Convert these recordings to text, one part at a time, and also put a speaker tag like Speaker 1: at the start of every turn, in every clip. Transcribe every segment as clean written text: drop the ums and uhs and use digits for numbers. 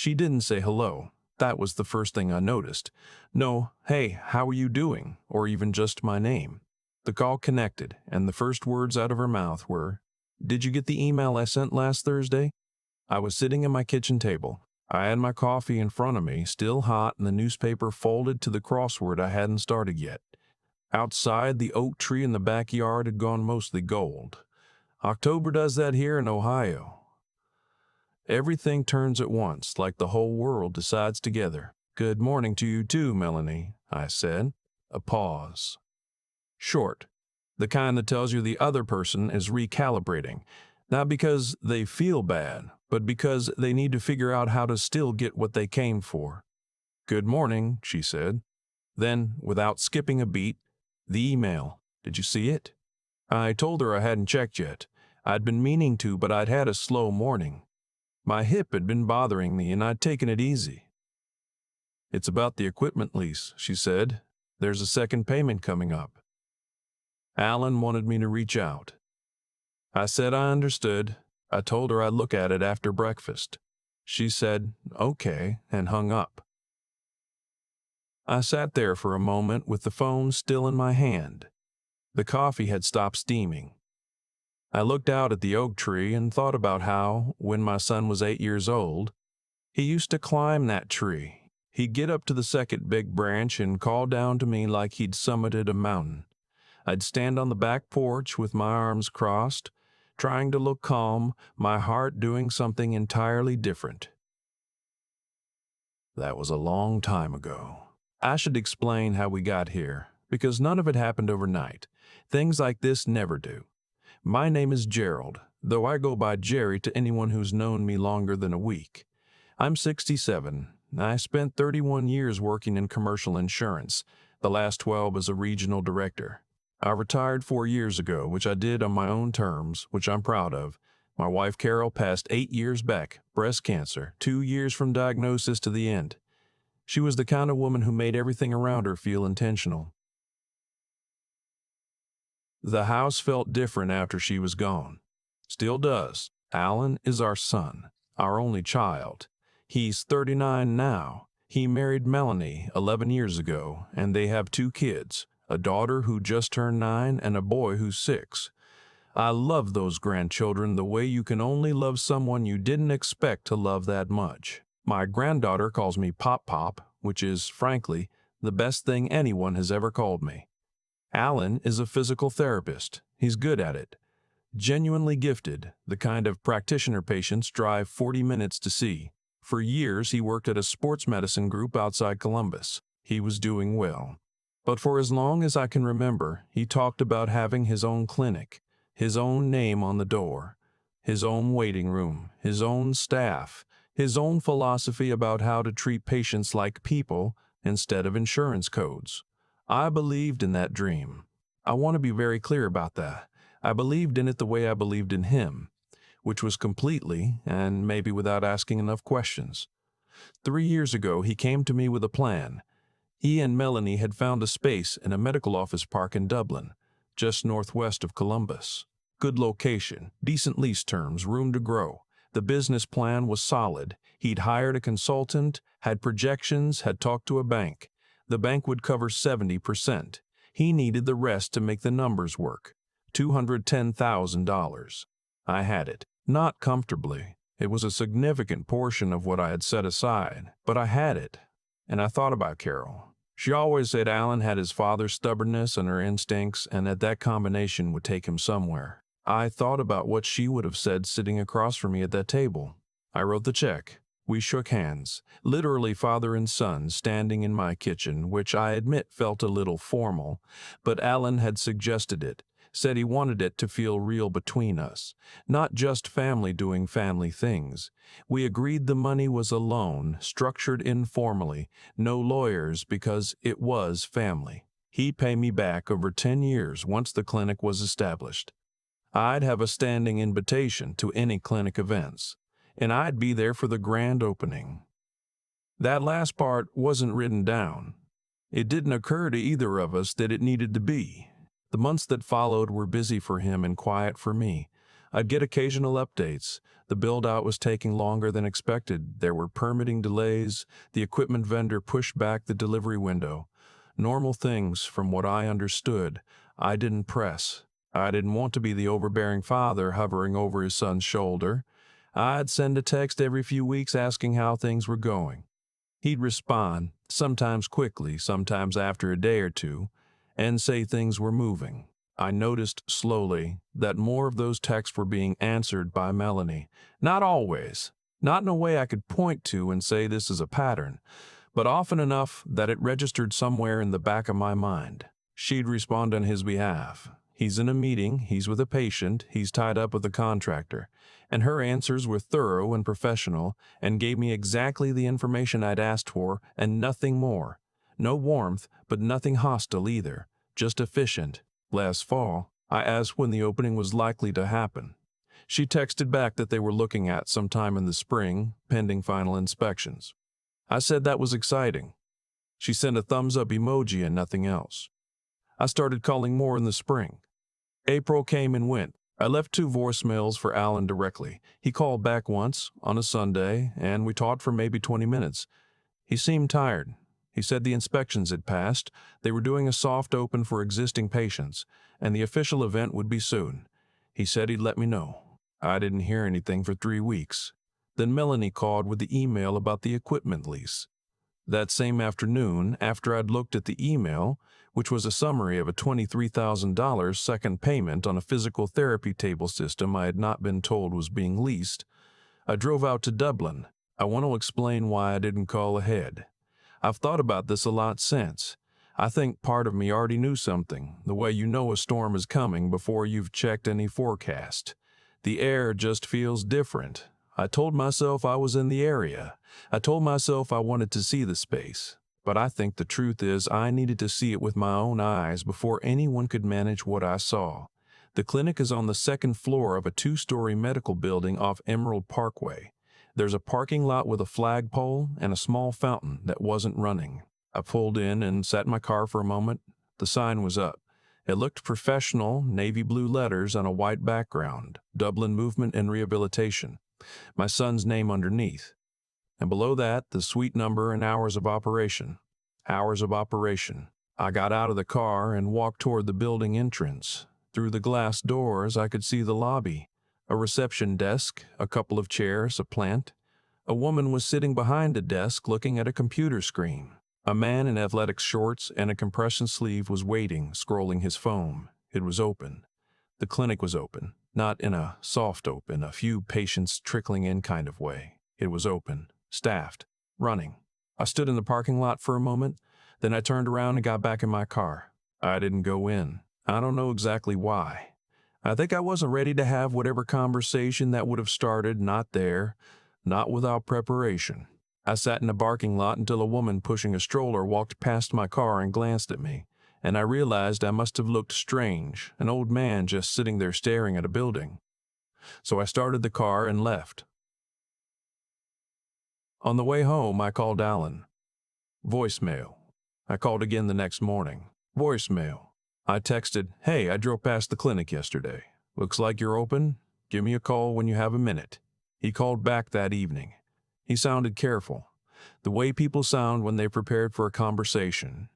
Speaker 1: She didn't say hello. That was the first thing I noticed. No, hey, how are you doing? Or even just my name. The call connected, and the first words out of her mouth were, "Did you get the email I sent last Thursday?" I was sitting at my kitchen table. I had my coffee in front of me, still hot, and the newspaper folded to the crossword I hadn't started yet. Outside, the oak tree in the backyard had gone mostly gold. October does that here in Ohio. Everything turns at once, like the whole world decides together. "Good morning to you too, Melanie," I said. A pause. Short. The kind that tells you the other person is recalibrating. Not because they feel bad, but because they need to figure out how to still get what they came for. "Good morning," she said. Then, without skipping a beat, "The email. Did you see it?" I told her I hadn't checked yet. I'd been meaning to, but I'd had a slow morning. My hip had been bothering me, and I'd taken it easy. "It's about the equipment lease," she said. "There's a second payment coming up. Alan wanted me to reach out." I said I understood. I told her I'd look at it after breakfast. She said, "Okay," and hung up. I sat there for a moment with the phone still in my hand. The coffee had stopped steaming. I looked out at the oak tree and thought about how, when my son was 8 years old, he used to climb that tree. He'd get up to the second big branch and call down to me like he'd summited a mountain. I'd stand on the back porch with my arms crossed, trying to look calm, my heart doing something entirely different. That was a long time ago. I should explain how we got here, because none of it happened overnight. Things like this never do. My name is Gerald, though I go by Gerry to anyone who's known me longer than a week. I'm 67. I spent 31 years working in commercial insurance, the last 12 as a regional director. I retired 4 years ago, which I did on my own terms, which I'm proud of. My wife Carol passed 8 years back, breast cancer, 2 years from diagnosis to the end. She was the kind of woman who made everything around her feel intentional. The house felt different after she was gone. Still does. Alan is our son, our only child. He's 39 now. He married Melanie 11 years ago, and they have 2 kids, a daughter who just turned 9 and a boy who's 6. I love those grandchildren the way you can only love someone you didn't expect to love that much. My granddaughter calls me Pop Pop, which is, frankly, the best thing anyone has ever called me. Alan is a physical therapist. He's good at it. Genuinely gifted, the kind of practitioner patients drive 40 minutes to see. For years, he worked at a sports medicine group outside Columbus. He was doing well. But for as long as I can remember, he talked about having his own clinic, his own name on the door, his own waiting room, his own staff, his own philosophy about how to treat patients like people instead of insurance codes. I believed in that dream. I want to be very clear about that. I believed in it the way I believed in him, which was completely, and maybe without asking enough questions. 3 years ago, he came to me with a plan. He and Melanie had found a space in a medical office park in Dublin, just northwest of Columbus. Good location, decent lease terms, room to grow. The business plan was solid. He'd hired a consultant, had projections, had talked to a bank. The bank would cover 70%. He needed the rest to make the numbers work. $210,000. I had it. Not comfortably. It was a significant portion of what I had set aside, but I had it. And I thought about Carol. She always said Alan had his father's stubbornness and her instincts, and that combination would take him somewhere. I thought about what she would have said sitting across from me at that table. I wrote the check. We shook hands, literally father and son, standing in my kitchen, which I admit felt a little formal, but Alan had suggested it, said he wanted it to feel real between us, not just family doing family things. We agreed the money was a loan, structured informally, no lawyers because it was family. He'd pay me back over 10 years once the clinic was established. I'd have a standing invitation to any clinic events, and I'd be there for the grand opening. That last part wasn't written down. It didn't occur to either of us that it needed to be. The months that followed were busy for him and quiet for me. I'd get occasional updates. The build-out was taking longer than expected. There were permitting delays. The equipment vendor pushed back the delivery window. Normal things, from what I understood. I didn't press. I didn't want to be the overbearing father hovering over his son's shoulder. I'd send a text every few weeks asking how things were going. He'd respond, sometimes quickly, sometimes after a day or two, and say things were moving. I noticed slowly that more of those texts were being answered by Melanie. Not always, not in a way I could point to and say this is a pattern, but often enough that it registered somewhere in the back of my mind. She'd respond on his behalf. He's in a meeting, he's with a patient, he's tied up with a contractor. And her answers were thorough and professional and gave me exactly the information I'd asked for and nothing more. No warmth, but nothing hostile either, just efficient. Last fall, I asked when the opening was likely to happen. She texted back that they were looking at sometime in the spring, pending final inspections. I said that was exciting. She sent a thumbs-up emoji and nothing else. I started calling more in the spring. April came and went. I left 2 voicemails for Alan directly. He called back once, on a Sunday, and we talked for maybe 20 minutes. He seemed tired. He said the inspections had passed, they were doing a soft open for existing patients, and the official event would be soon. He said he'd let me know. I didn't hear anything for 3 weeks. Then Melanie called with the email about the equipment lease. That same afternoon, after I'd looked at the email, which was a summary of a $23,000 second payment on a physical therapy table system I had not been told was being leased, I drove out to Dublin. I want to explain why I didn't call ahead. I've thought about this a lot since. I think part of me already knew something, the way you know a storm is coming before you've checked any forecast. The air just feels different. I told myself I was in the area. I told myself I wanted to see the space. But I think the truth is I needed to see it with my own eyes before anyone could manage what I saw. The clinic is on the 2nd floor of a 2-story medical building off Emerald Parkway. There's a parking lot with a flagpole and a small fountain that wasn't running. I pulled in and sat in my car for a moment. The sign was up. It looked professional, navy blue letters on a white background, Dublin Movement and Rehabilitation. My son's name underneath. And below that, the suite number and hours of operation. Hours of operation. I got out of the car and walked toward the building entrance. Through the glass doors, I could see the lobby. A reception desk, a couple of chairs, a plant. A woman was sitting behind a desk looking at a computer screen. A man in athletic shorts and a compression sleeve was waiting, scrolling his phone. It was open. The clinic was open, not in a soft open, a few patients trickling in kind of way. It was open, staffed, running. I stood in the parking lot for a moment, then I turned around and got back in my car. I didn't go in. I don't know exactly why. I think I wasn't ready to have whatever conversation that would have started, not there, not without preparation. I sat in a parking lot until a woman pushing a stroller walked past my car and glanced at me, and I realized I must have looked strange, an old man just sitting there staring at a building. So I started the car and left. On the way home, I called Alan. Voicemail. I called again the next morning. Voicemail. I texted, "Hey, I drove past the clinic yesterday. Looks like you're open. Give me a call when you have a minute." He called back that evening. He sounded careful, the way people sound when they're prepared for a conversation.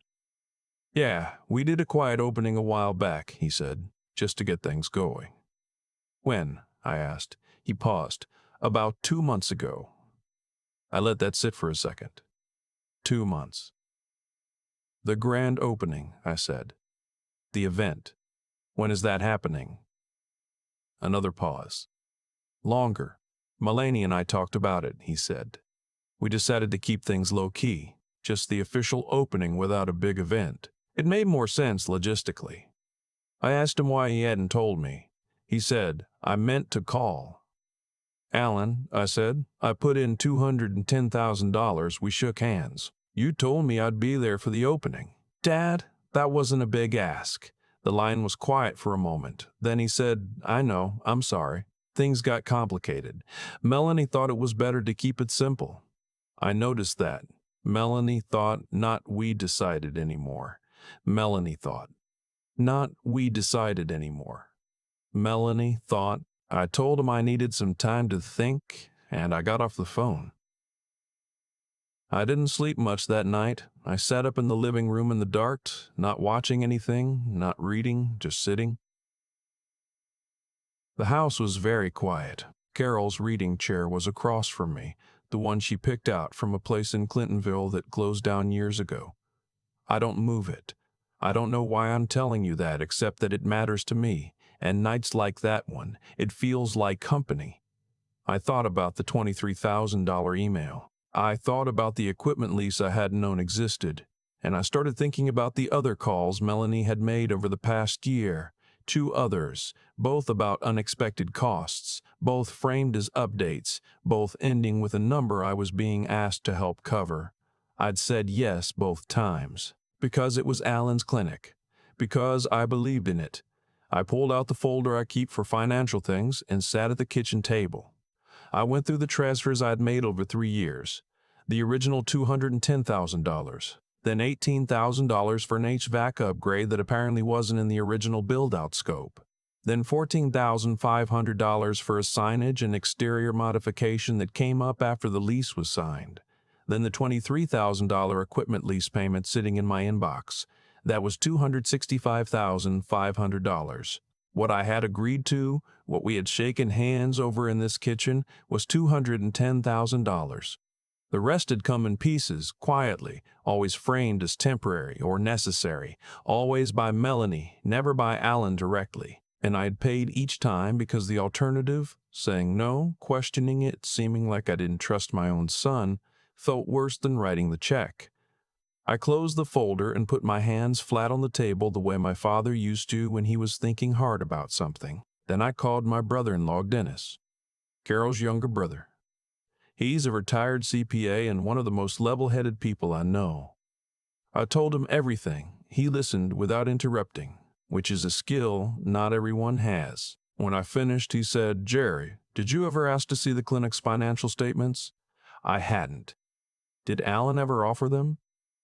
Speaker 1: "Yeah, we did a quiet opening a while back," he said, "just to get things going." "When?" I asked. He paused. "About 2 months ago." I let that sit for a second. 2 months. "The grand opening," I said. "The event. When is that happening?" Another pause. "Longer. Melanie and I talked about it," he said. "We decided to keep things low-key, just the official opening without a big event. It made more sense logistically." I asked him why he hadn't told me. He said, "I meant to call." "Alan," I said, "I put in $210,000. We shook hands. You told me I'd be there for the opening." "Dad, that wasn't a big ask." The line was quiet for a moment. Then he said, "I know, I'm sorry. Things got complicated. Melanie thought it was better to keep it simple." I noticed that. Melanie thought, not we decided anymore. Melanie thought. Not we decided anymore. Melanie thought I told him I needed some time to think, and I got off the phone. I didn't sleep much that night. I sat up in the living room in the dark, not watching anything, not reading, just sitting. The house was very quiet. Carol's reading chair was across from me, the one she picked out from a place in Clintonville that closed down years ago. I don't move it. I don't know why I'm telling you that, except that it matters to me, and nights like that one, it feels like company. I thought about the $23,000 email. I thought about the equipment lease I hadn't known existed, and I started thinking about the other calls Melanie had made over the past year. 2 others, both about unexpected costs, both framed as updates, both ending with a number I was being asked to help cover. I'd said yes both times, because it was Alan's clinic, because I believed in it. I pulled out the folder I keep for financial things and sat at the kitchen table. I went through the transfers I'd made over 3 years. The original $210,000, then $18,000 for an HVAC upgrade that apparently wasn't in the original build-out scope, then $14,500 for a signage and exterior modification that came up after the lease was signed, then the $23,000 equipment lease payment sitting in my inbox. That was $265,500. What I had agreed to, what we had shaken hands over in this kitchen, was $210,000. The rest had come in pieces, quietly, always framed as temporary or necessary, always by Melanie, never by Alan directly. And I had paid each time because the alternative, saying no, questioning it, seeming like I didn't trust my own son, felt worse than writing the check. I closed the folder and put my hands flat on the table the way my father used to when he was thinking hard about something. Then I called my brother-in-law, Dennis, Carol's younger brother. He's a retired CPA and one of the most level-headed people I know. I told him everything. He listened without interrupting, which is a skill not everyone has. When I finished, he said, "Gerry, did you ever ask to see the clinic's financial statements?" I hadn't. Did Alan ever offer them?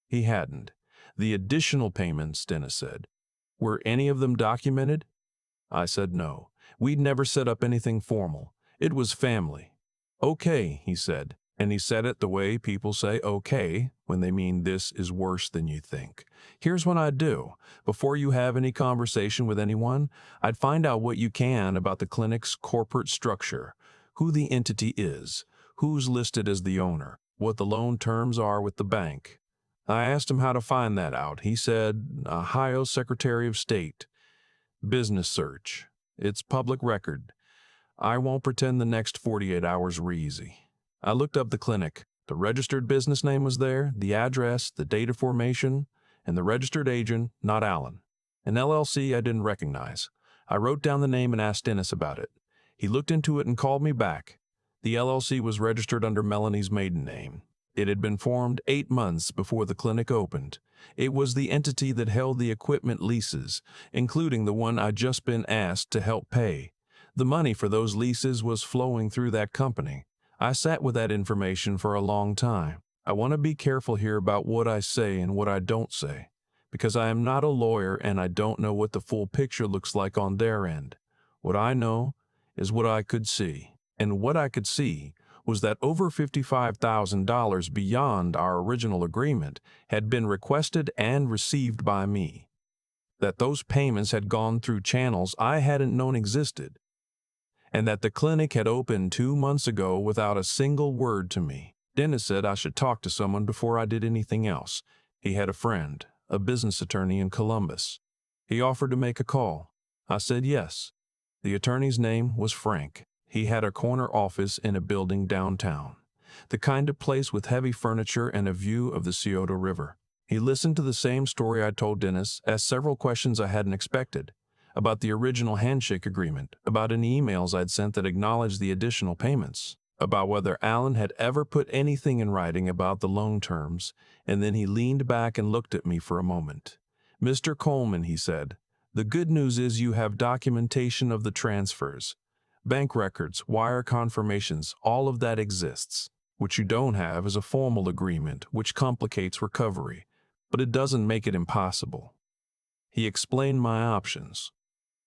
Speaker 1: He hadn't. The additional payments, Dennis said. Were any of them documented? I said no. We'd never set up anything formal. It was family. Okay, he said, and he said it the way people say okay when they mean this is worse than you think. Here's what I'd do. Before you have any conversation with anyone, I'd find out what you can about the clinic's corporate structure, who the entity is, who's listed as the owner, what the loan terms are with the bank. I asked him how to find that out. He said, Ohio Secretary of State. Business search. It's public record. I won't pretend the next 48 hours were easy. I looked up the clinic. The registered business name was there, the address, the date of formation, and the registered agent, not Alan. An LLC I didn't recognize. I wrote down the name and asked Dennis about it. He looked into it and called me back. The LLC was registered under Melanie's maiden name. It had been formed 8 months before the clinic opened. It was the entity that held the equipment leases, including the one I'd just been asked to help pay. The money for those leases was flowing through that company. I sat with that information for a long time. I want to be careful here about what I say and what I don't say, because I am not a lawyer and I don't know what the full picture looks like on their end. What I know is what I could see, and what I could see was that over $55,000 beyond our original agreement had been requested and received by me, that those payments had gone through channels I hadn't known existed, and that the clinic had opened 2 months ago without a single word to me. Dennis said I should talk to someone before I did anything else. He had a friend, a business attorney in Columbus. He offered to make a call. I said yes. The attorney's name was Frank. He had a corner office in a building downtown, the kind of place with heavy furniture and a view of the Scioto River. He listened to the same story I told Dennis, asked several questions I hadn't expected, about the original handshake agreement, about any emails I'd sent that acknowledged the additional payments, about whether Alan had ever put anything in writing about the loan terms, and then he leaned back and looked at me for a moment. "Mr. Coleman," he said, "the good news is you have documentation of the transfers. Bank records, wire confirmations, all of that exists. What you don't have is a formal agreement, which complicates recovery, but it doesn't make it impossible." He explained my options.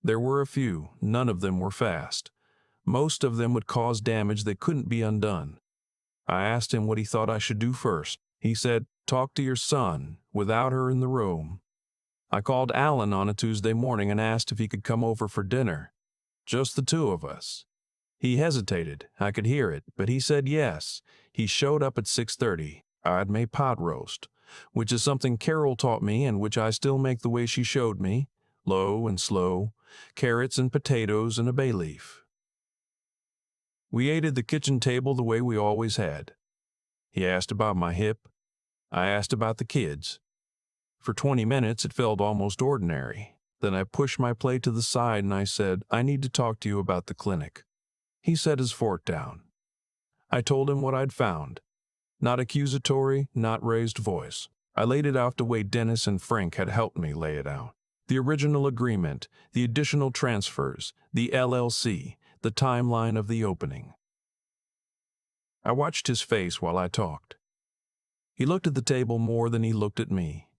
Speaker 1: There were a few, none of them were fast. Most of them would cause damage that couldn't be undone. I asked him what he thought I should do first. He said, talk to your son without her in the room. I called Alan on a Tuesday morning and asked if he could come over for dinner. Just the two of us. He hesitated. I could hear it, but he said yes. He showed up at 6:30. I'd made pot roast, which is something Carol taught me and which I still make the way she showed me, low and slow, carrots and potatoes and a bay leaf. We ate at the kitchen table the way we always had. He asked about my hip. I asked about the kids. For 20 minutes, it felt almost ordinary. Then I pushed my plate to the side and I said, I need to talk to you about the clinic. He set his fork down. I told him what I'd found. Not accusatory, not raised voice. I laid it out the way Dennis and Frank had helped me lay it out. The original agreement, the additional transfers, the LLC, the timeline of the opening. I watched his face while I talked. He looked at the table more than he looked at me.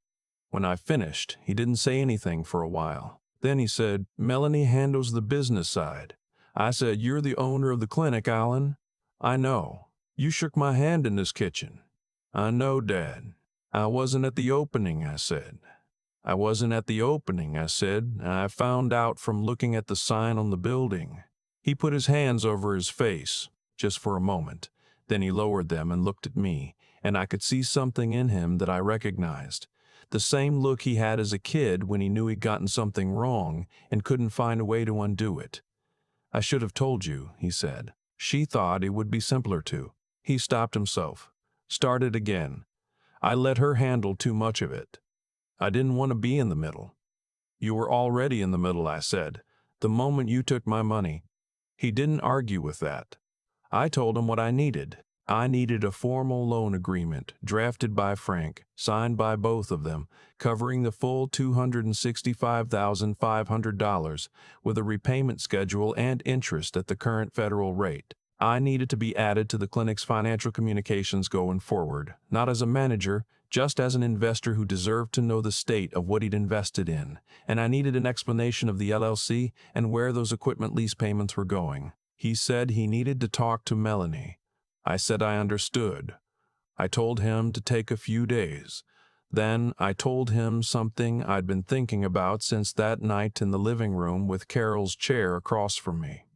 Speaker 1: When I finished, he didn't say anything for a while. Then he said, Melanie handles the business side. I said, you're the owner of the clinic, Alan. I know. You shook my hand in this kitchen. I know, Dad. I wasn't at the opening, I said. I wasn't at the opening, I said. I found out from looking at the sign on the building. He put his hands over his face, just for a moment. Then he lowered them and looked at me, and I could see something in him that I recognized. The same look he had as a kid when he knew he'd gotten something wrong and couldn't find a way to undo it. I should have told you, he said. She thought it would be simpler to. He stopped himself, started again. I let her handle too much of it. I didn't want to be in the middle. You were already in the middle, I said, the moment you took my money. He didn't argue with that. I told him what I needed. I needed a formal loan agreement, drafted by Frank, signed by both of them, covering the full $265,500, with a repayment schedule and interest at the current federal rate. I needed to be added to the clinic's financial communications going forward, not as a manager, just as an investor who deserved to know the state of what he'd invested in, and I needed an explanation of the LLC and where those equipment lease payments were going. He said he needed to talk to Melanie. I said I understood. I told him to take a few days. Then I told him something I'd been thinking about since that night in the living room with Carol's chair across from me.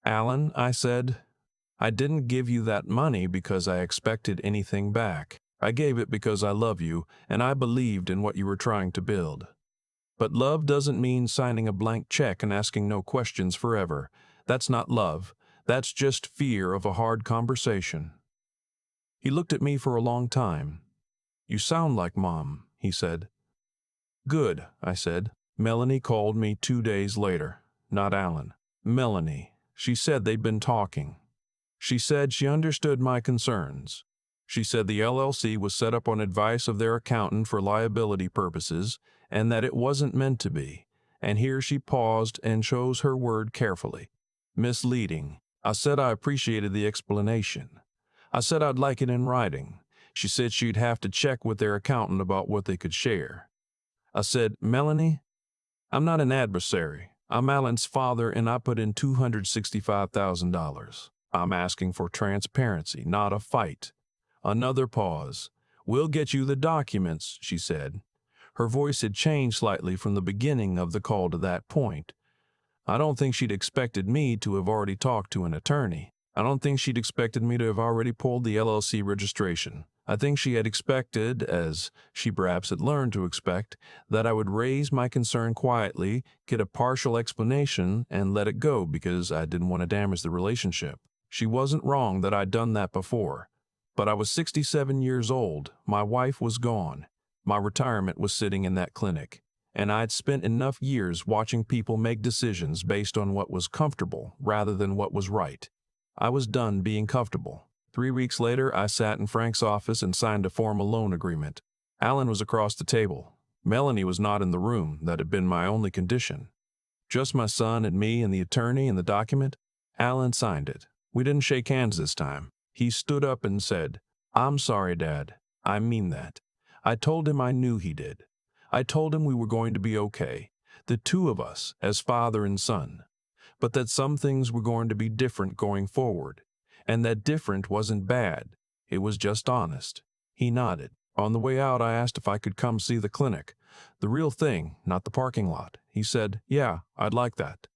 Speaker 1: Alan, I said, I didn't give you that money because I expected anything back. I gave it because I love you and I believed in what you were trying to build. But love doesn't mean signing a blank check and asking no questions forever. That's not love. That's just fear of a hard conversation. He looked at me for a long time. You sound like Mom, he said. Good, I said. Melanie called me 2 days later, not Alan. Melanie. She said they'd been talking. She said she understood my concerns. She said the LLC was set up on advice of their accountant for liability purposes and that it wasn't meant to be. And here she paused and chose her word carefully. Misleading. I said I appreciated the explanation. I said I'd like it in writing. She said she'd have to check with their accountant about what they could share. I said, Melanie, I'm not an adversary. I'm Alan's father and I put in $265,000. I'm asking for transparency, not a fight. Another pause. We'll get you the documents, she said. Her voice had changed slightly from the beginning of the call to that point. I don't think she'd expected me to have already talked to an attorney. I don't think she'd expected me to have already pulled the LLC registration. I think she had expected, as she perhaps had learned to expect, that I would raise my concern quietly, get a partial explanation, and let it go because I didn't want to damage the relationship. She wasn't wrong that I'd done that before. But I was 67 years old, my wife was gone, my retirement was sitting in that clinic, and I'd spent enough years watching people make decisions based on what was comfortable rather than what was right. I was done being comfortable. 3 weeks later, I sat in Frank's office and signed a formal loan agreement. Alan was across the table. Melanie was not in the room. That had been my only condition. Just my son and me and the attorney and the document. Alan signed it. We didn't shake hands this time. He stood up and said, I'm sorry, Dad. I mean that. I told him I knew he did. I told him we were going to be okay. The two of us, as father and son. but that some things were going to be different going forward. And that different wasn't bad. It was just honest. He nodded. On the way out, I asked if I could come see the clinic. The real thing, not the parking lot. He said, "Yeah, I'd like that."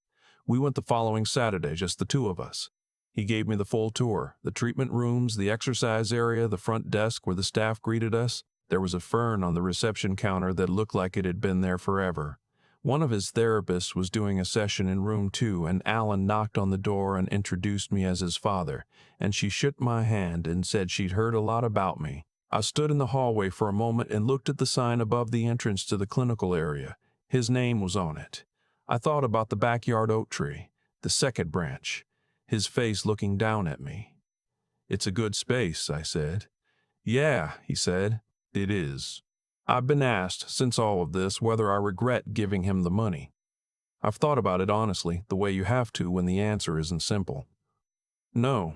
Speaker 1: We went the following Saturday, just the two of us. He gave me the full tour, the treatment rooms, the exercise area, the front desk where the staff greeted us. There was a fern on the reception counter that looked like it had been there forever. One of his therapists was doing a session in room 2, and Alan knocked on the door and introduced me as his father, and she shook my hand and said she'd heard a lot about me. I stood in the hallway for a moment and looked at the sign above the entrance to the clinical area. His name was on it. I thought about the backyard oak tree, the second branch, his face looking down at me. "It's a good space," I said. "Yeah," he said, "it is." I've been asked, since all of this, whether I regret giving him the money. I've thought about it honestly, the way you have to when the answer isn't simple. No,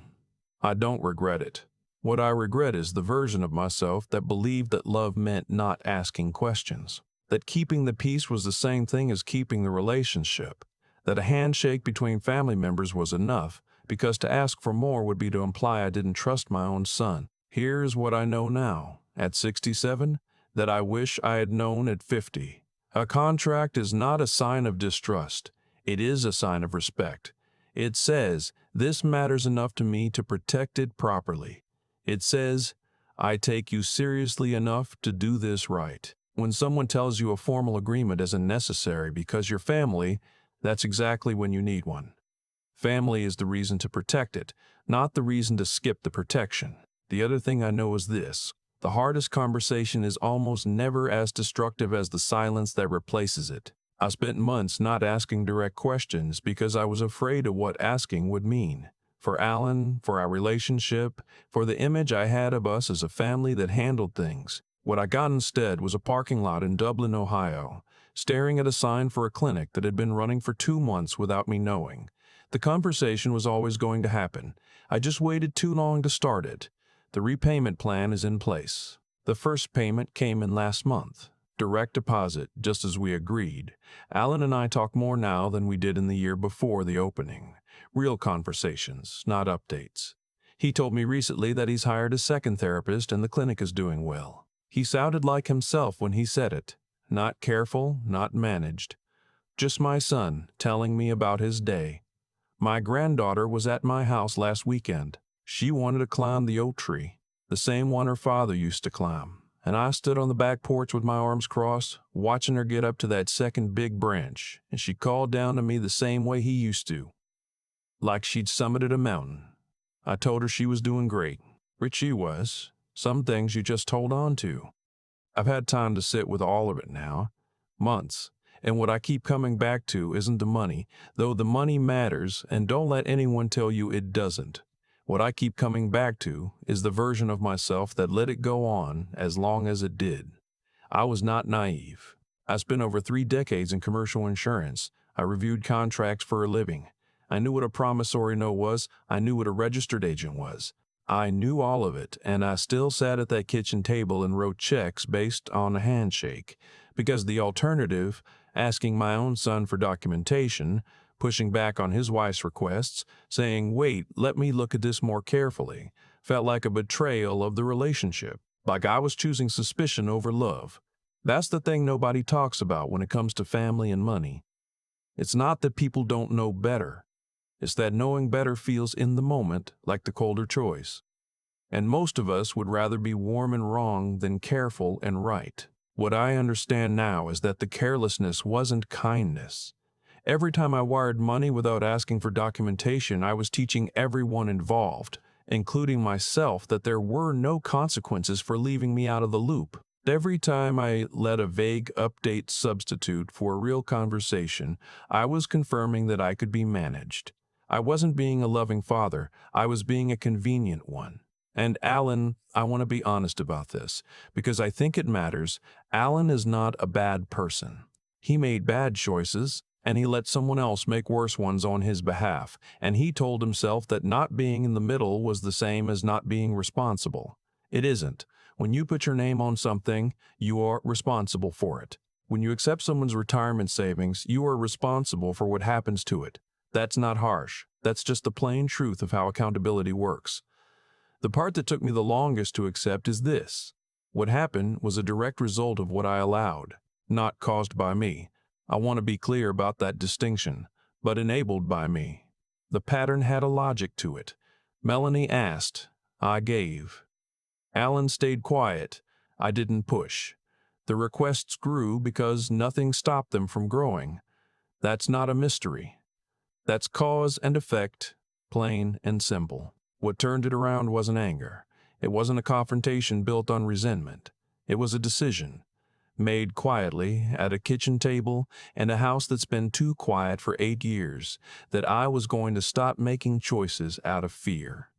Speaker 1: I don't regret it. What I regret is the version of myself that believed that love meant not asking questions, that keeping the peace was the same thing as keeping the relationship, that a handshake between family members was enough, because to ask for more would be to imply I didn't trust my own son. Here's what I know now, at 67, that I wish I had known at 50. A contract is not a sign of distrust. It is a sign of respect. It says, "This matters enough to me to protect it properly." It says, "I take you seriously enough to do this right." When someone tells you a formal agreement isn't necessary because you're family, that's exactly when you need one. Family is the reason to protect it, not the reason to skip the protection. The other thing I know is this: the hardest conversation is almost never as destructive as the silence that replaces it. I spent months not asking direct questions because I was afraid of what asking would mean. For Alan, for our relationship, for the image I had of us as a family that handled things. What I got instead was a parking lot in Dublin, Ohio, staring at a sign for a clinic that had been running for 2 months without me knowing. The conversation was always going to happen. I just waited too long to start it. The repayment plan is in place. The first payment came in last month. Direct deposit, just as we agreed. Alan and I talk more now than we did in the year before the opening. Real conversations, not updates. He told me recently that he's hired a second therapist and the clinic is doing well. He sounded like himself when he said it. Not careful, not managed. Just my son telling me about his day. My granddaughter was at my house last weekend. She wanted to climb the oak tree, the same one her father used to climb. And I stood on the back porch with my arms crossed, watching her get up to that second big branch, and she called down to me the same way he used to, like she'd summited a mountain. I told her she was doing great, which she was. Some things you just hold on to. I've had time to sit with all of it now, months, and what I keep coming back to isn't the money, though the money matters, and don't let anyone tell you it doesn't. What I keep coming back to is the version of myself that let it go on as long as it did. I was not naive. I spent over 3 decades in commercial insurance. I reviewed contracts for a living. I knew what a promissory note was. I knew what a registered agent was. I knew all of it, and I still sat at that kitchen table and wrote checks based on a handshake, because the alternative, asking my own son for documentation, pushing back on his wife's requests, saying, "Wait, let me look at this more carefully," felt like a betrayal of the relationship, like I was choosing suspicion over love. That's the thing nobody talks about when it comes to family and money. It's not that people don't know better. It's that knowing better feels in the moment like the colder choice. And most of us would rather be warm and wrong than careful and right. What I understand now is that the carelessness wasn't kindness. Every time I wired money without asking for documentation, I was teaching everyone involved, including myself, that there were no consequences for leaving me out of the loop. Every time I let a vague update substitute for a real conversation, I was confirming that I could be managed. I wasn't being a loving father, I was being a convenient one. And Alan, I want to be honest about this, because I think it matters. Alan is not a bad person. He made bad choices, and he let someone else make worse ones on his behalf, and he told himself that not being in the middle was the same as not being responsible. It isn't. When you put your name on something, you are responsible for it. When you accept someone's retirement savings, you are responsible for what happens to it. That's not harsh. That's just the plain truth of how accountability works. The part that took me the longest to accept is this. What happened was a direct result of what I allowed, not caused by me. I want to be clear about that distinction, but enabled by me. The pattern had a logic to it. Melanie asked. I gave. Alan stayed quiet. I didn't push. The requests grew because nothing stopped them from growing. That's not a mystery. That's cause and effect, plain and simple. What turned it around wasn't anger. It wasn't a confrontation built on resentment. It was a decision, made quietly at a kitchen table in a house that's been too quiet for 8 years, that I was going to stop making choices out of fear.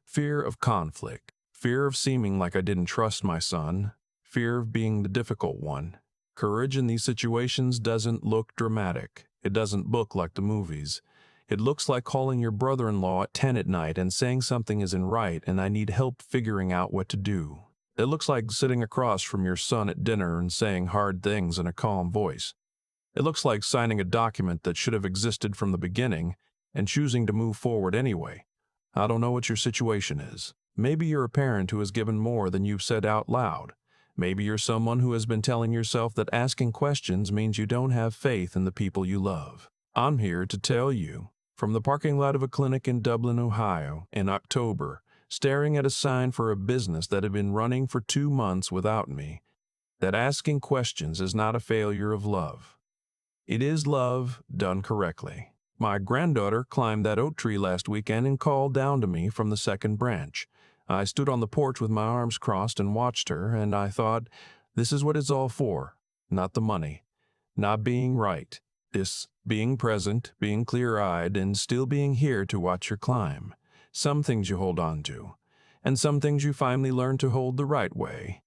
Speaker 1: Fear of conflict, fear of seeming like I didn't trust my son, fear of being the difficult one. Courage in these situations doesn't look dramatic. It doesn't look like the movies. It looks like calling your brother-in-law at 10 at night and saying something isn't right and I need help figuring out what to do. It looks like sitting across from your son at dinner and saying hard things in a calm voice. It looks like signing a document that should have existed from the beginning and choosing to move forward anyway. I don't know what your situation is. Maybe you're a parent who has given more than you've said out loud. Maybe you're someone who has been telling yourself that asking questions means you don't have faith in the people you love. I'm here to tell you, from the parking lot of a clinic in Dublin, Ohio, in October, staring at a sign for a business that had been running for 2 months without me, that asking questions is not a failure of love. It is love done correctly. My granddaughter climbed that oak tree last weekend and called down to me from the second branch. I stood on the porch with my arms crossed and watched her, and I thought, this is what it's all for. Not the money. Not being right. This being present, being clear-eyed, and still being here to watch her climb. Some things you hold on to, and some things you finally learn to hold the right way.